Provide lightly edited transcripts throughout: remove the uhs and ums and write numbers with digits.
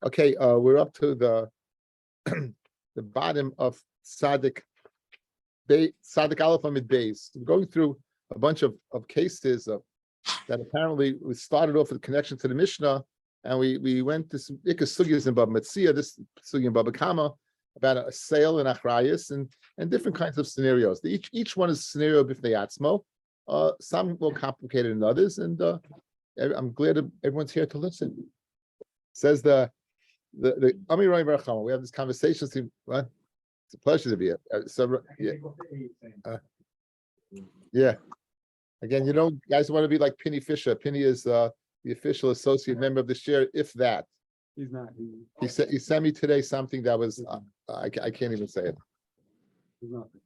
Okay, we're up to the the bottom of Sadik Aleph Amid Beis. We're going through a bunch of cases that apparently we started off with connection to the Mishnah, and we went to some sugyas in Baba Metzia, this sugya in Baba Kama, about a sale in Achrayas and different kinds of scenarios. Each one is a scenario b'fnei atzmo. Some more complicated than others, and I'm glad everyone's here to listen. Says the Ami Rai Barachama. We have this conversation. What? It's a pleasure to be here. Yeah. Again, guys want to be like Penny Fisher. Penny is the official associate member of the share, if that. He's not. He sent me today something that was I can't even say it. He's nothing.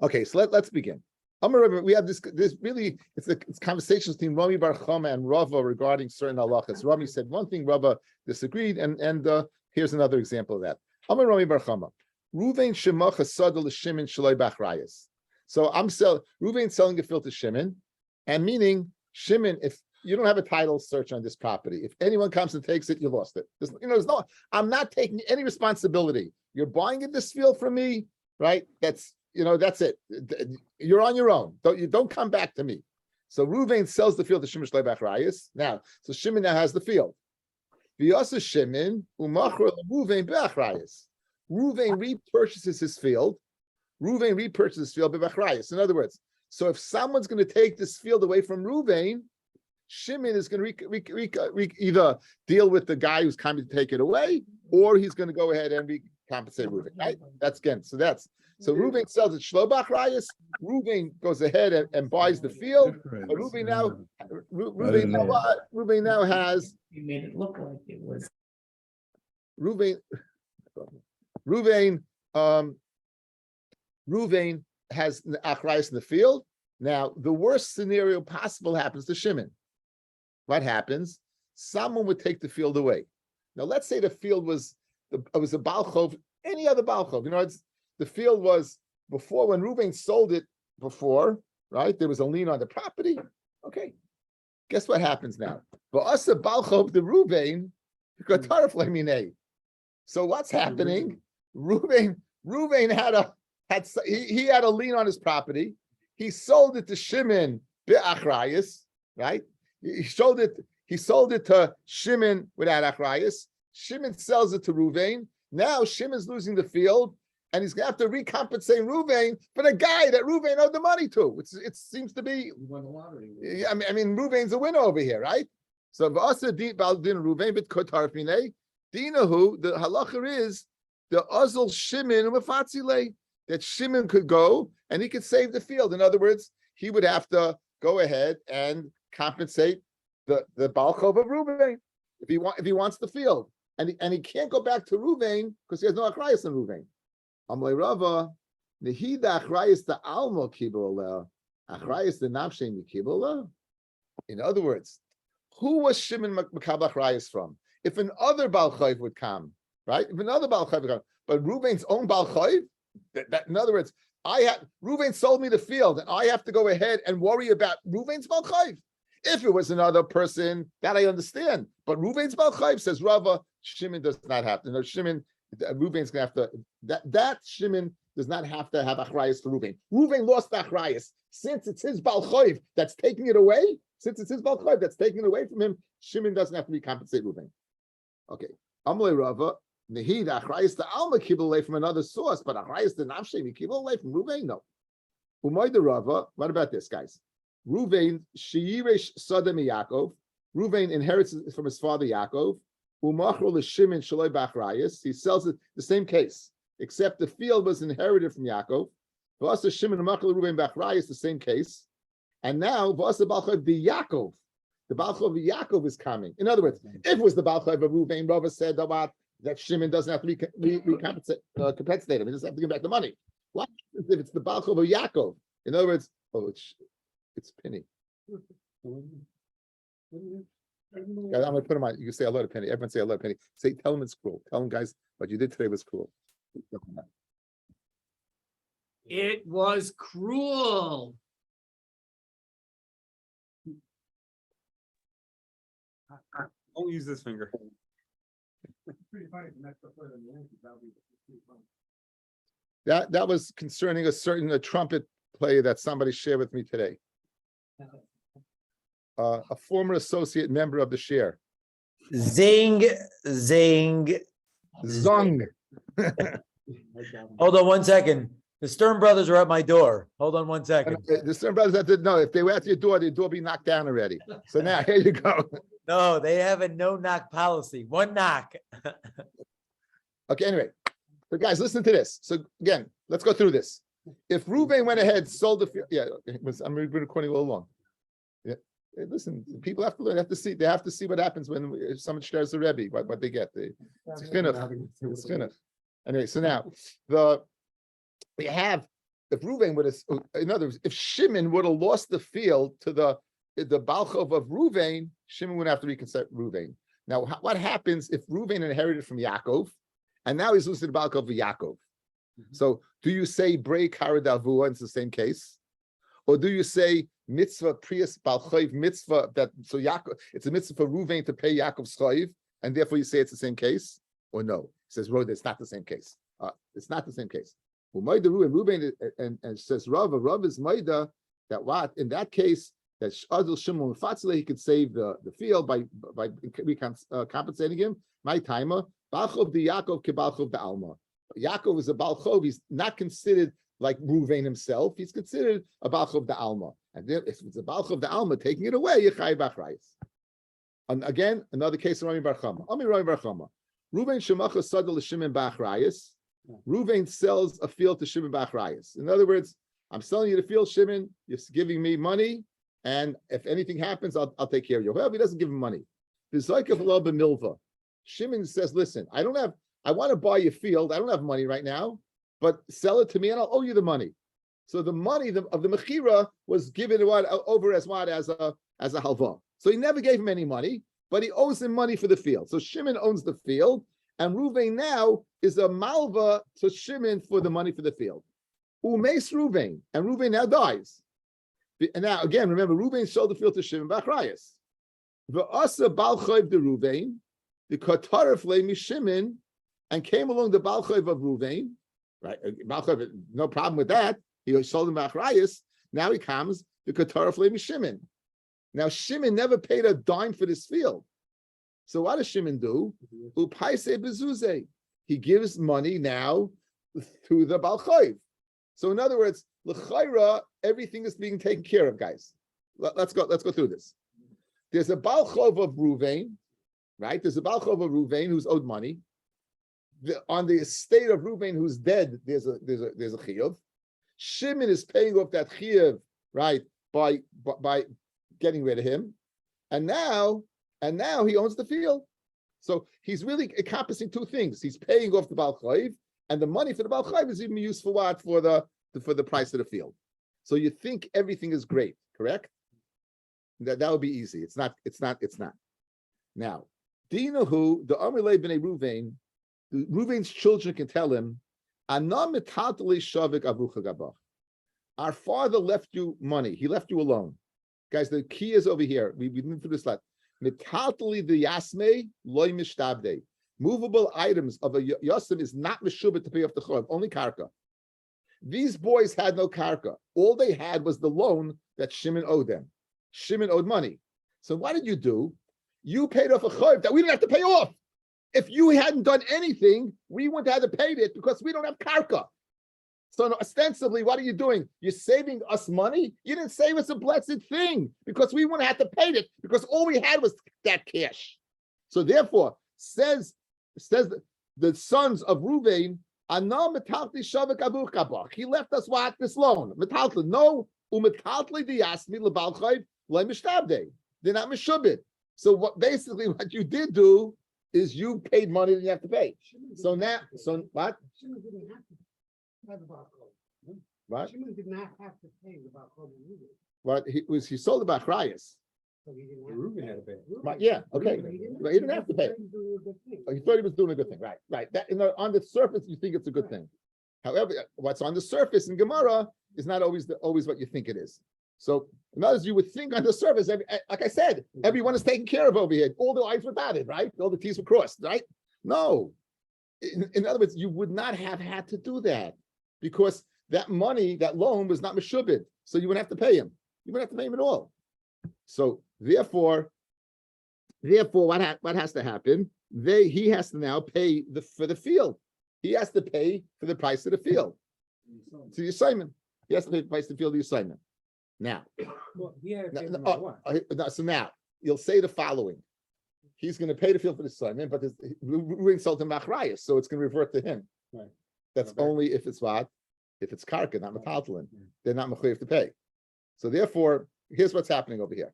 Okay, so let's begin. We have this really it's conversations between Rami Bar Chama and Rava regarding certain halachas. Rami said one thing, Rava disagreed, and here's another example of that. Amar Rami Bar Chama, Ruvain shemach hasada l'Shimon shaloi b'achrayas. So Ruvain selling a field to Shimon, and meaning Shimon, if you don't have a title search on this property, if anyone comes and takes it, you lost it. I'm not taking any responsibility. You're buying this field from me, right? That's it. You're on your own. Don't come back to me. So Ruvain sells the field to Shimon shaloi b'achrayas. Now, so Shimon now has the field. V'yasa Shimon u'machor Ruvain b'achrayas. Ruvain repurchases his field. Ruvain repurchases field b'achrayas. In other words, so if someone's going to take this field away from Ruvain, Shimon is going to either deal with the guy who's coming to take it away, or he's going to go ahead and recompensate Ruvain. Right? So Ruvain sells it shlo b'achrayas. Ruvain goes ahead and buys the field. But Ruvain now has. You made it look like it was. Ruvain has the achrayas in the field. Now, the worst scenario possible happens to Shimon. What happens? Someone would take the field away. Now, let's say the field was a balchov, any other balchov. The field was before when Ruvain sold it before, right? There was a lien on the property. Okay. Guess what happens now? For us, a balchov, the Ruvain, so what's happening? Ruvain had a lien on his property. He sold it to Shimon be'achrayas, right? He sold it to Shimon without achrayas. Shimon sells it to Ruvain. Now Shimon's losing the field, and he's going to have to recompensate Ruvain for the guy that Ruvain owed the money to. It seems to be. He won the lottery. I mean, Ruvain's a winner over here, right? So v'asa din Ruvain bit kotar finei dinahu. The halacha is the azul Shimon u'mafatzilei, that Shimon could go and he could save the field. In other words, he would have to go ahead and compensate the balchov of Ruvain if he wants the field, and he can't go back to Ruvain because he has no achrayas in Ruvain. Amlei Rava nehida achrayas the almo kibul achrayas the nafshein kibul. In other words, who was Shimon makabel achrayas from? If another balchov would come, right? If another balchov would come, but Ruvain's own balchov. That in other words, Ruvain sold me the field, and I have to go ahead and worry about Ruvain's balchayv. If it was another person, that I understand. But Ruvain's balchayv, says Rava, Shimon does not have to. Ruvain's gonna have to. That Shimon does not have to have achrayas for Ruvain. Ruvain lost the achrayas. Since it's his balchayv that's taking it away. Since it's his balchayv that's taking it away from him, Shimon doesn't have to recompensate Ruvain. Okay, Amalei Rava. Nehid achrayas the alma kibul away from another source, but achrayas the nafshe kibul away from Ruvain. No. Umoy the Rava. What about this, guys? Ruvain sheyiresh sadam Yaakov. Ruvain inherits from his father Yaakov. Umachro l'Shimon shaloi b'achrayas. He sells it. The same case, except the field was inherited from Yaakov. V'asa Shimon umachro Ruvain b'achrayas. The same case, and now v'asa balchav the Yaakov. The balchav of Yaakov is coming. In other words, if it was the balchav of Ruvain, Rava said about that Shimon doesn't have to compensate him. He doesn't have to give back the money. What if it's the balchov of Yaakov? In other words, it's Penny. I'm going to put him on. You can say hello to Penny. Everyone say hello to Penny. Tell him it's cruel. Tell him, guys, what you did today was cruel. It was cruel. Don't use this finger. That was concerning a trumpet player that somebody shared with me today. A former associate member of the share. Zing, zing. Zong. Hold on 1 second. The Stern brothers are at my door. Hold on 1 second. The Stern brothers that didn't know, if they were at your door be knocked down already. So now here you go. No, they have a no knock policy. One knock. Okay, anyway. So guys, listen to this. So again, let's go through this. If Reuven went ahead, sold the field, I'm recording all along. Yeah. Hey, listen, people have to learn, they have to see what happens if someone shares the Rabbi, what they get. It's chinuch. Anyway, so now we have, if Reuven would have, in other words, if Shimon would have lost the field to the Balchov of Reuven, Shimon would have to reconstruct Reuven. Now, what happens if Reuven inherited from Yaakov, and now he's losing the Balchov of Yaakov? So, do you say Brei Kara Davua? It's the same case, or do you say mitzvah Prius Balchov mitzvah that so Yaakov? It's a mitzvah for Reuven to pay Yaakov's chayiv, and therefore you say it's the same case, or no? He says, "Rod, it's not the same case. It's not the same case." Well, Maida Reuven and says Rav is Maida that what in that case that Adil Shimon Fatzle he could save the field by compensating him. My timer Balchov the Yaakov kebalchov the Alma. Yaakov is a Balchov. He's not considered like Reuven himself. He's considered a Balchov the Alma. And then if it's a Balchov the Alma taking it away, Yechai Bachrayis. And again, another case of Rami Bar Chama. Rami Bar Chama. Reuven shemacha sadal l'Shimon Bachrayis. Reuven sells a field to Shimon Bachrayis. In other words, I'm selling you the field, Shimon. You're giving me money, and if anything happens, I'll take care of you. However, he doesn't give him money. Shimon says, "Listen, I want to buy your field. I don't have money right now, but sell it to me, and I'll owe you the money." So the money of the mechira was given over as a halva. So he never gave him any money, but he owes him money for the field. So Shimon owns the field, and Reuven now is a malva to Shimon for the money for the field. Umeis Reuven, and Reuven now dies. And now again, remember, Reuven sold the field to Shimon Bachrayis. V'asa balchayv de Reuven, the katarif le Shimon, and came along the balchayv of Reuven. Right, balchayv, no problem with that. He sold him Bachrayis. Now he comes the katarif le Shimon. Now Shimon never paid a dime for this field. So what does Shimon do? Upaise bezuze. He gives money now to the balchayv. So in other words, l'chayra, everything is being taken care of, guys. Let's go through this. There's a balchov of Reuven, right? There's a balchov of Reuven who's owed money. On the estate of Reuven who's dead, there's a chiyuv. Shimon is paying off that chiyuv, right, by getting rid of him, and now he owns the field. So he's really encompassing two things. He's paying off the balchayv, and the money for the balchayv is even used for what? For the price of the field. So you think everything is great, correct? That would be easy. It's not. Now, Dinahu, the Amrei b'nei Reuven, Reuven's children can tell him, "Anam metatali shavik avucha gabach." Our father left you money. He left you alone. Guys, the key is over here. We've been through this lot. Metatali the yasme loy mishtabde. Movable items of a yasem is not meshubet to pay off the chov, only karka. These boys had no karka. All they had was the loan that Shimon owed them. Shimon owed money. So what did you do? You paid off a chov that we didn't have to pay off. If you hadn't done anything, we wouldn't have to pay it because we don't have karka. So ostensibly, what are you doing? You're saving us money? You didn't save us a blessed thing because we wouldn't have to pay it because all we had was that cash. So therefore, says the sons of Reuven, he left us what? This loan. No, they're not meshubit. So what you did do is you paid money that you have to pay. So now, what? Shimon didn't have to pay the balchov. What? Shimon did not have to pay the balchov. What he sold the Bachrayas. So he didn't Reuven had to pay. Right, yeah, okay. But he didn't have to pay. He thought he was doing a good thing. Right. That on the surface, you think it's a good thing. However, what's on the surface in Gemara is not always what you think it is. So, in other words, you would think on the surface, like I said, everyone is taken care of over here. All the I's were dotted, right? All the T's were crossed, right? No. In other words, you would not have had to do that because that money, that loan was not meshubed. So you wouldn't have to pay him. You wouldn't have to pay him at all. So therefore, what has to happen? He has to now pay for the field. He has to pay for the price of the field to the assignment. He has to pay the price of the field to the assignment. Now, so now you'll say the following: he's going to pay the field for the assignment, but Ruvain sold him machrayas, so it's going to revert to him. Right. That's only if it's what? If it's karka, not metaltalin. They're not mechayev to pay. So therefore, here's what's happening over here.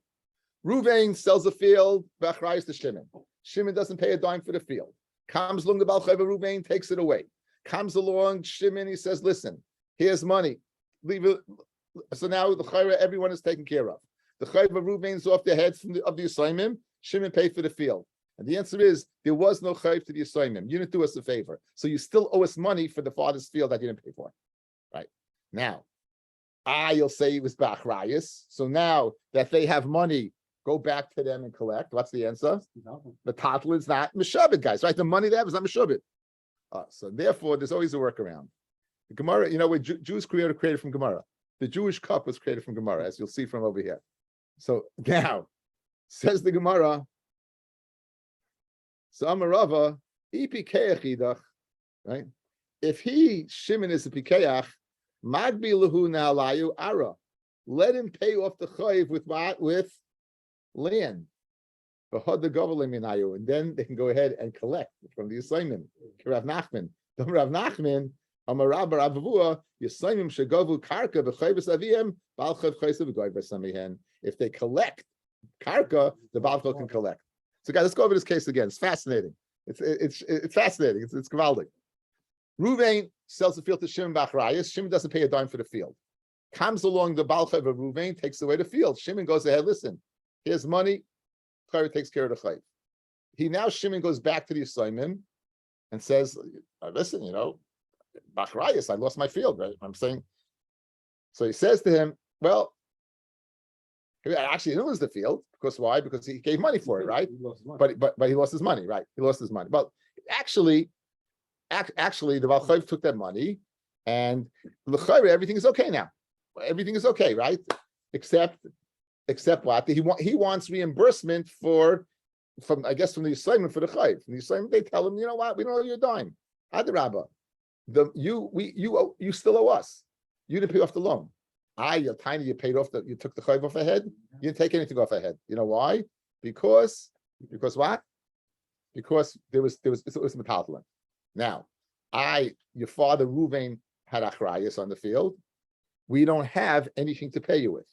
Ruvain sells the field, machrayas to Shimon. Shimon doesn't pay a dime for the field. Comes along the Baal Chayva, Ruvain takes it away. Comes along Shimon, he says, listen, here's money. Leave it. So now the Chayva, everyone is taken care of. The Chayva Ruvain's off the heads of the assignment. Shimon paid for the field. And the answer is, there was no Chayv to the assignment. You didn't do us a favor. So you still owe us money for the father's field that you didn't pay for. Right? Now, you'll say it was Bachrayas. So now that they have money, go back to them and collect. What's the answer? The tatel is not Meshabit, guys, right? The money they have is not Meshabit. So therefore, there's always a workaround. The Gemara, what Jews created from Gemara. The Jewish cup was created from Gemara, as you'll see from over here. So now, says the Gemara, so Amarava, right? If Shimon is a pikeach, magbi lahu na'alayu ara. Let him pay off the chayiv with what? With land. And then they can go ahead and collect from the assignment. Rav Nachman. Rav Nachman, Amarav Avavua, Yisayim Shagavu Karka, B'chayvus Aviyim, Balchav Chaysav Goyver Samihen. If they collect Karka, the Balchav can collect. So guys, let's go over this case again. It's fascinating. It's fascinating. It's gewaldig. Ruvain sells the field to Shimon Bachrayas. Shimon doesn't pay a dime for the field. Comes along the Balchav of Ruvain, takes away the field. Shimon goes ahead, listen, here's money. Chayv takes care of the Chayv. Shimon goes back to the assignment and says, listen, Bachrayas, I lost my field, right? I'm saying. So he says to him, well, actually, he didn't lose the field. Because why? Because he gave money for it, right? But he lost his money, right? He lost his money. But actually, the Baal Chayv took that money, and l'chayre, everything is okay now. Everything is okay, right? Except what? He wants reimbursement from the assignment for the Chayv. From the assignment, they tell him, you know what? We don't owe you a dime. Adarabba, you still owe us. You didn't pay off the loan. You're tiny. You paid off you took the Chayv off ahead. You didn't take anything off ahead. You know why? Because what? Because it was metaltalin. Now, your father Ruvain had achrayas on the field. We don't have anything to pay you with.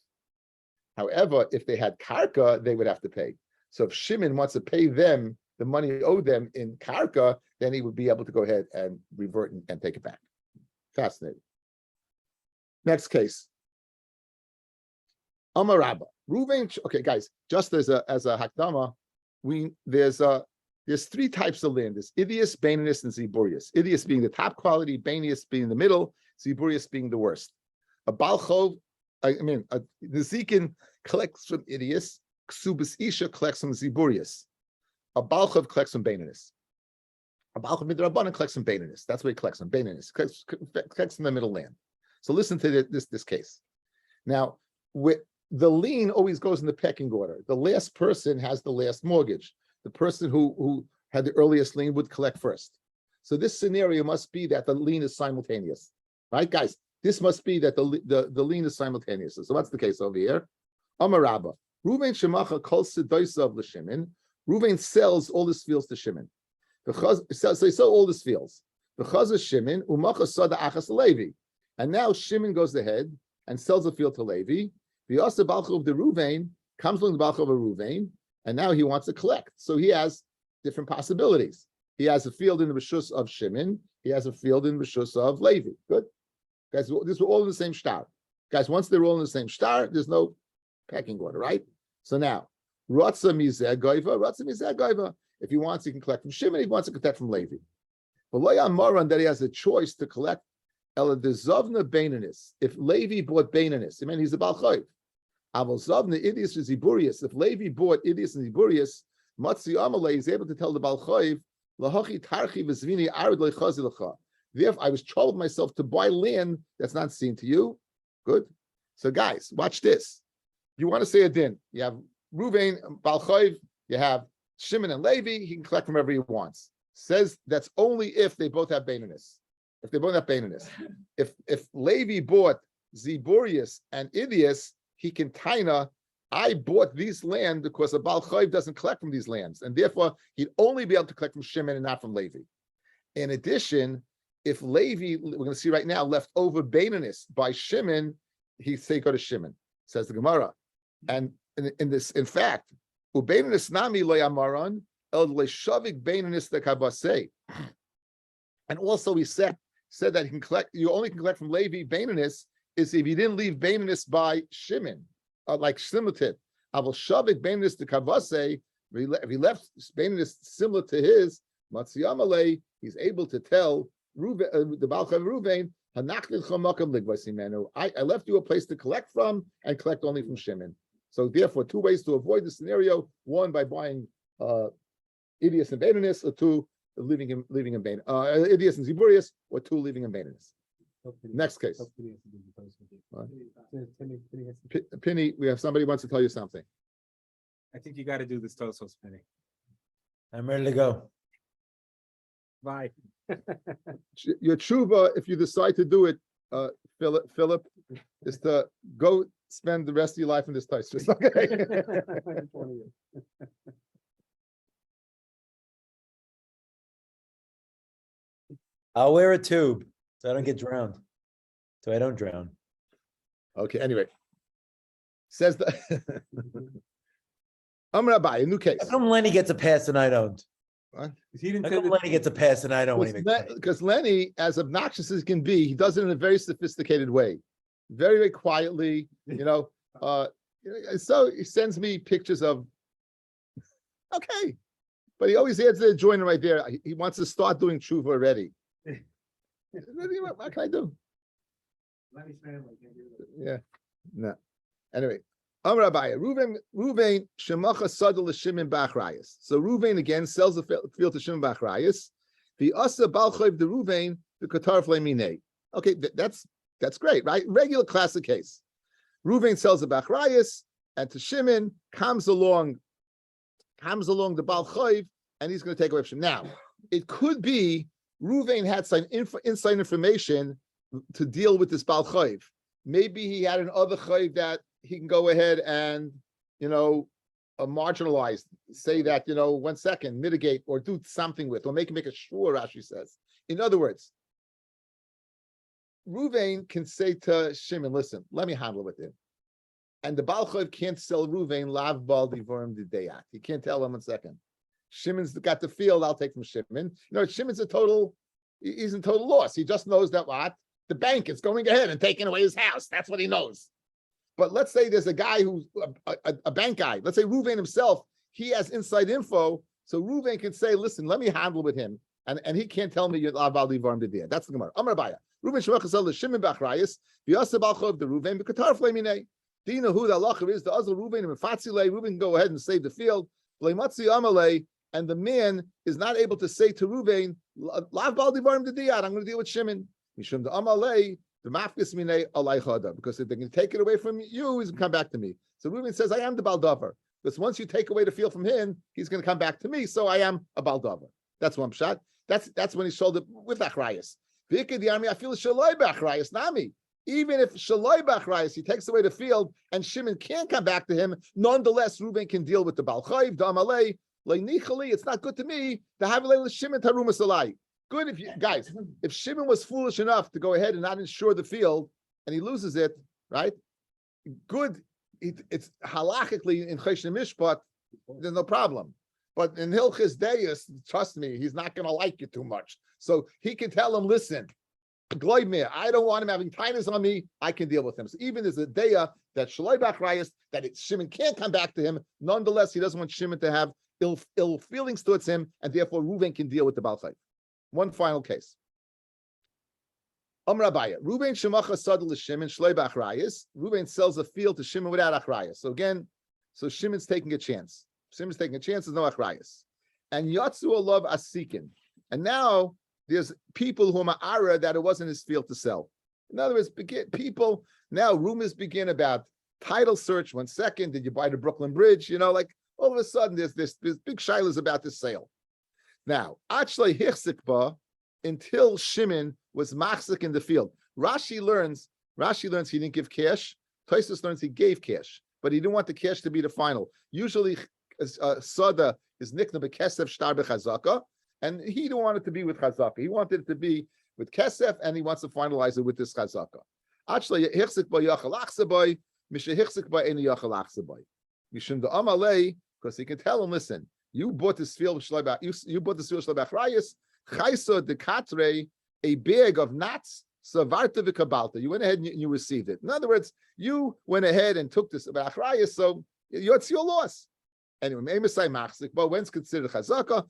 However, if they had karka, they would have to pay. So if Shimon wants to pay them the money owed them in karka, then he would be able to go ahead and revert and take it back. Fascinating. Next case. Amarabba. Ruvain. Okay, guys. Just as a hakdama, there's three types of land. There's Idius, Baininus, and Ziburius. Idius being the top quality, Bainius being the middle, Ziburius being the worst. A Balchov, the Zikin collects from Idius, Ksubis Isha collects from Ziburius. A Balchov collects from Baininus. A Balchov Midrabanan collects from Baininus. That's what he collects from Baininus. Collects from the middle land. So listen to this case. Now, the lien always goes in the pecking order. The last person has the last mortgage. The person who had the earliest lien would collect first. So this scenario must be that the lien is simultaneous, right, guys? This must be that the lien is simultaneous. So what's the case over here? Amarabba. Ruvain shemacha kol sedoisav l'Shimon. Ruvain sells all his fields to Shimon. So he sells all his fields. The chaz is Shimon umacha sada achas Levi. And now Shimon goes ahead and sells the field to Levi. The asa balchov of the Ruvain comes along the balchov of Ruvain. And now he wants to collect. So he has different possibilities. He has a field in the Rishus of Shimon. He has a field in the Rishus of Levi. Good. Guys, these were all in the same star. Guys, once they're all in the same star, there's no pecking order, right? So now, Ratza Mizeh Goiva. If he wants, he can collect from Shimon. If he wants to collect from Levi. But Loya Moran, that he has a choice to collect Ela Dezovna Bainanis. If Levi bought Bainanis, I mean, he's the Baal Chayv. Avalzavna Idias is Ziburius. If Levi bought Idias and Ziburius, Matzi Amalei is able to tell the Balchayv, Lahachi Tarchi Vizvini Arid Lechazilacha. Therefore, I was troubled myself to buy land that's not seen to you. Good. So, guys, watch this. You want to say a din. You have Ruvain, Balchayv, you have Shimon and Levi, he can collect from wherever he wants. Says that's only if they both have Baininus. If they both have Baininus. If Levi bought Ziburius and Idias, he can taina, I bought these land because a Baal Chayv doesn't collect from these lands, and therefore he'd only be able to collect from Shimon and not from Levi. In addition, if Levi, we're going to see right now, left over Baininus by Shimon, he say go to Shimon, says the Gemara. And in fact, Ubaininus nami lo yamaron el leshavik Baininus the kabasei. And also he said that he can collect, you only can collect from Levi Baininus is if he didn't leave Baininus by Shimon, like Shlimutit. Aval shavik Baininus the kabasei, if he left Baininus similar to his, Matziyamalei, he's able to tell the Baal Chav Ruvain, I left you a place to collect from and collect only from Shimon. So therefore, two ways to avoid the scenario: one, by buying Idias and Baininus, or two, leaving him Bain, Idias and Ziburius, or two, leaving him Baininus. Next case. Penny, we have somebody wants to tell you something. I think you got to do this Tosos, Penny. I'm ready to go. Bye. Your tshuva, if you decide to do it, Philip, is to go spend the rest of your life in this place. Just okay. I'll wear a tube so I don't get drowned. So I don't drown. Okay. Anyway, says the Rabbi, a new case. How come Lenny gets a pass and I don't? What? He didn't How say come that- Lenny gets a pass and I don't? When he makes money? Because Lenny, as obnoxious as can be, he does it in a very sophisticated way, very, very quietly. So he sends me pictures of. Okay, but he always adds the joiner right there. He wants to start doing tshuva already. What can I do? Yeah, no. Anyway, Rabbi, Ruvain shemacha sadel l'shimon b'achrayis. So Ruvain again sells the field to Shimon b'achrayis. The asa balchayv the Ruvain the katar fleminei. Okay, that's great, right? Regular classic case. Ruvain sells the b'achrayis, and to Shimon comes along the balchayv, and he's going to take away from him. Now, it could be Ruvain had some inside information to deal with this balchayv. Maybe he had another chayv that he can go ahead and, marginalize, say that, 1 second, mitigate or do something with, or make a sure, Rashi says. In other words, Ruvain can say to Shimon, listen, let me handle with him. And the Baal Chav can't sell Ruvain lav bal divorim dideyat. He can't tell him 1 second. Shimon's got the field, I'll take from Shimon. Shimon's he's in total loss. He just knows that what? The bank is going ahead and taking away his house. That's what he knows. But let's say there's a guy who's a bank guy. Let's say Ruvain himself, he has inside info. So Ruvain can say, listen, let me handle with him. And he can't tell me you're lav divorim dideyat. That's the Gemara. Amar Baya. Ruvain shemachasel the Shimon b'achrayis, v'yasa Baal Chav the Ruvain b'katar fleiminei. Do you know who the halacha is? The Azal Ruvain and Mefatzile. Ruvain can go ahead and save the field. And the man is not able to say to Ruvain, Lav Bal Divarim Didiyad, I'm going to deal with Shimon. Mishum the Amalei, the Mafkis Minei Alaychada. Because if they can take it away from you, he's going to come back to me. So Ruvain says, I am the Baldavar. Because once you take away the field from him, he's going to come back to me. So I am a Baldavar. That's one shot. That's when he sold it with Achrayas. V'ikid the army, I feel Shalai B'Achrayas, Nami. Even if Shalai B'Achrayas, he takes away the field and Shimon can't come back to him, nonetheless, Ruvain can deal with the Balchayv, the Amalei. Like Nichali, it's not good to me to have Shimon Taruma Salai. Good if you guys, if Shimon was foolish enough to go ahead and not insure the field and he loses it, right? Good, it's halachically in Chesed Mishpat, there's no problem. But in Hilchis Deis, trust me, he's not going to like you too much. So he can tell him, listen, Gloimir, I don't want him having tightness on me. I can deal with him. So even there's a deya that Shalai B'Achrayas, that Shimon can't come back to him. Nonetheless, he doesn't want Shimon to have ill feelings towards him, and therefore Ruvain can deal with the Baal Chayv. One final case. Rabbi, Reuben shemacha sadel l'Shimon shlei b'achrayis. Reuben sells a field to Shimon without achrayis. So again, Shimon's taking a chance. Shimon's taking a chance. There's no achrayis. And yatsu alav asikin. And now there's people who are ma'ara that it wasn't his field to sell. In other words, people now rumors begin about title search. 1 second, did you buy the Brooklyn Bridge? Like all of a sudden there's big shilas about this sale. Now, actually hichsikba until Shimon was machzik in the field. Rashi learns he didn't give cash. Tosfos learns he gave cash, but he didn't want the cash to be the final. Usually, sada is nikna bekesef shtar bechazaka, and he didn't want it to be with chazaka. He wanted it to be with kesef, and he wants to finalize it with this chazaka. Actually, hichzik ba yachal achsaboy, misha hichzik ba eni yachal achsaboy. Mishum the amalei, because he can tell him, listen, you bought this field shlebach, you bought this field shlebach rayis, chayso de katre, a bag of nuts, savarta v'kabalta. You went ahead and you received it. In other words, you went ahead and took this about achrayas, so it's your loss. Anyway, but when it's considered chazaka,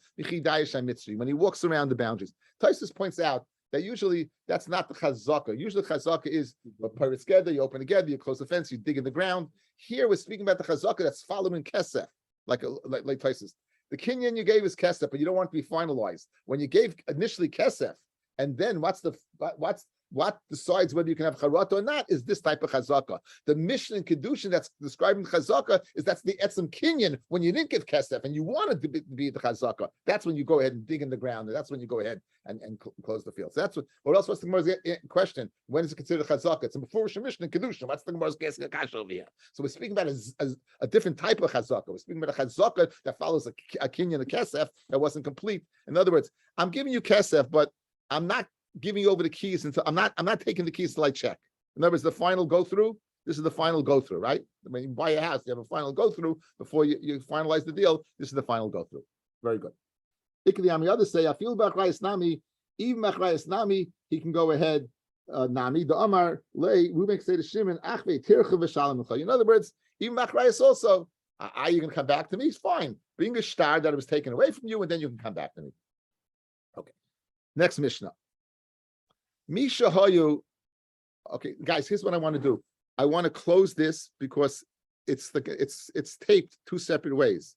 when he walks around the boundaries. Tosfos points out that usually that's not the chazaka. Usually chazaka is a pirate together, you open together, you close the fence, you dig in the ground. Here we're speaking about the chazaka that's following kesef, like Tosfos. The kinyan you gave is kesef, but you don't want it to be finalized. When you gave initially kesef, and then what decides whether you can have charata or not is this type of chazaka. The Mishnah in Kedushin that's describing chazaka is that's the etzem kinyan when you didn't give kesef and you wanted to be the chazaka. That's when you go ahead and dig in the ground, and that's when you go ahead and close the field. So that's what else was the Gemara's question? When is it considered chazaka? It's a before Mishnah in Kedushin. What's the Gemara's asking a kasha over here? So we're speaking about a different type of chazaka. We're speaking about a chazaka that follows a kinyan, a kesef that wasn't complete. In other words, I'm giving you kesef, but I'm not giving you over the keys until I'm not taking the keys till I check. In other words, the final go through. This is the final go through, right? When you buy a house, you have a final go through before you finalize the deal. This is the final go through. Very good. Ikli others say, I feel b'achrayis nami, even b'achrayis nami, he can go ahead. Nami the Amar lay Reuben say to Shimon, achve tircha v'shalom. In other words, even b'achrayis also, are you going to come back to me? It's fine. Being a star that it was taken away from you, and then you can come back to me. Okay. Next Mishnah. Misha Hayu. Okay, guys, here's what I want to do. I want to close this because it's taped 2 separate ways.